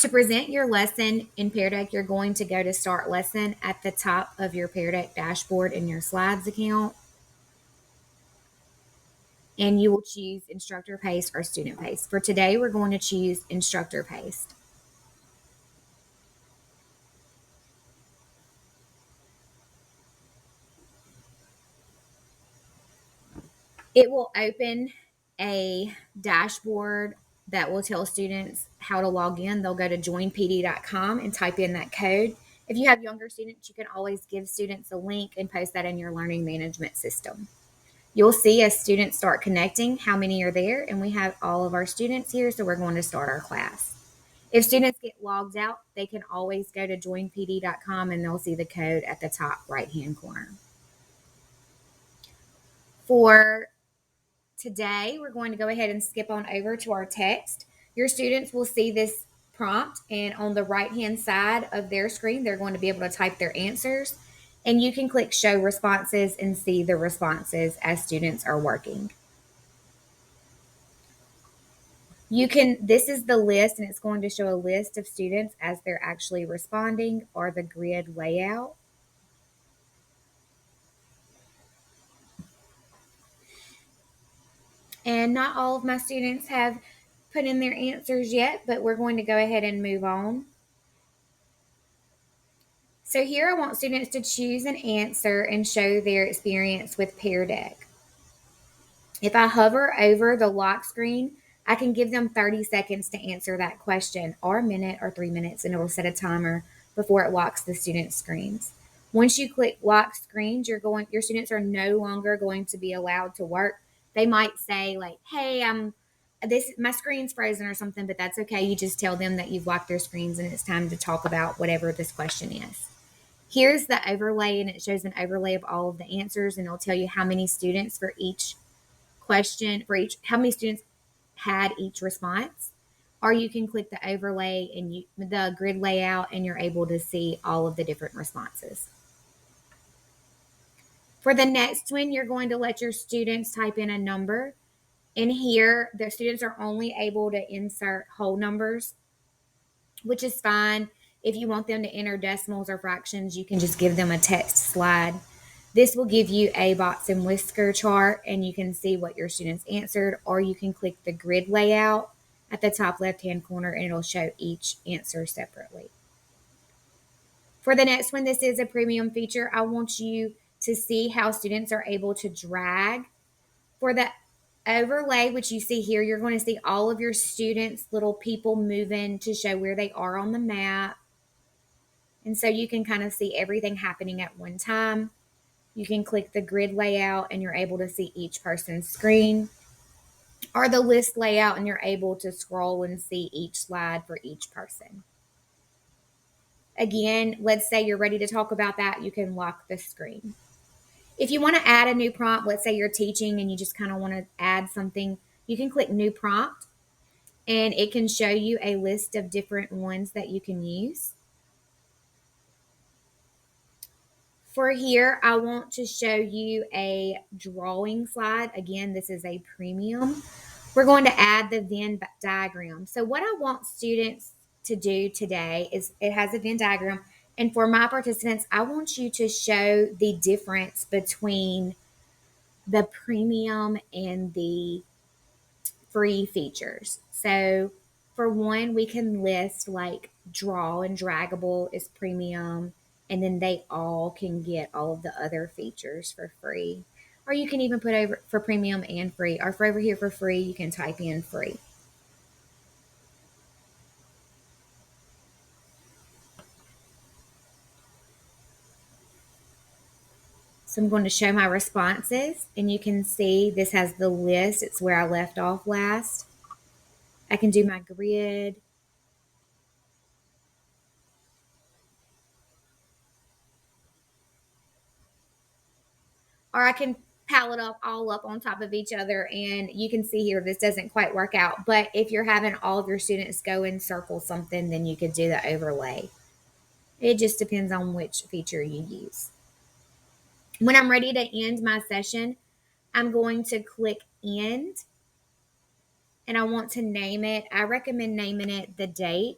To present your lesson in Pear Deck, you're going to go to Start Lesson at the top of your Pear Deck dashboard in your Slides account. And you will choose Instructor Paste or Student Paste. For today, we're going to choose Instructor Paste. It will open a dashboard that will tell students how to log in. They'll go to joinpd.com and type in that code. If you have younger students, you can always give students a link and post that in your learning management system. You'll see as students start connecting how many are there, and we have all of our students here, so we're going to start our class. If students get logged out, they can always go to joinpd.com and they'll see the code at the top right-hand corner. For today, we're going to go ahead and skip on over to our text. Your students will see this prompt, and on the right-hand side of their screen, they're going to be able to type their answers, and you can click Show Responses and see the responses as students are working. This is the list, and it's going to show a list of students as they're actually responding, or the grid layout. And not all of my students have put in their answers yet, but we're going to go ahead and move on. So here I want students to choose an answer and show their experience with Pear Deck. If I hover over the lock screen, I can give them 30 seconds to answer that question, or a minute or 3 minutes, and it will set a timer before it locks the student's screens. Once you click lock screens, your students are no longer going to be allowed to work. They might say like, hey, my screen's frozen or something, but that's okay. You just tell them that you've locked their screens and it's time to talk about whatever this question is. Here's the overlay, and it shows an overlay of all of the answers, and it'll tell you how many students for each question, how many students had each response. Or you can click the overlay and the grid layout, and you're able to see all of the different responses. For the next one, you're going to let your students type in a number. And here, the students are only able to insert whole numbers, which is fine. If you want them to enter decimals or fractions, you can just give them a text slide. This will give you a box and whisker chart, and you can see what your students answered, or you can click the grid layout at the top left-hand corner, and it'll show each answer separately. For the next one, this is a premium feature. I want you to see how students are able to drag. For the overlay, which you see here, you're going to see all of your students' little people moving to show where they are on the map. And so you can kind of see everything happening at one time. You can click the grid layout and you're able to see each person's screen, or the list layout and you're able to scroll and see each slide for each person. Again, let's say you're ready to talk about that, you can lock the screen. If you want to add a new prompt, let's say you're teaching and you just kind of want to add something, you can click New Prompt, and it can show you a list of different ones that you can use. For here, I want to show you a drawing slide. Again, this is a premium. We're going to add the Venn diagram. So what I want students to do today is, it has a Venn diagram. And for my participants, I want you to show the difference between the premium and the free features. So for one, we can list like draw and draggable is premium, and then they all can get all of the other features for free. Or you can even put over for premium and free, or for over here for free, you can type in free. So I'm going to show my responses, and you can see this has the list. It's where I left off last. I can do my grid. Or I can pile it all up on top of each other, and you can see here this doesn't quite work out. But if you're having all of your students go and circle something, then you could do the overlay. It just depends on which feature you use. When I'm ready to end my session, I'm going to click End, and I want to name it. I recommend naming it the date.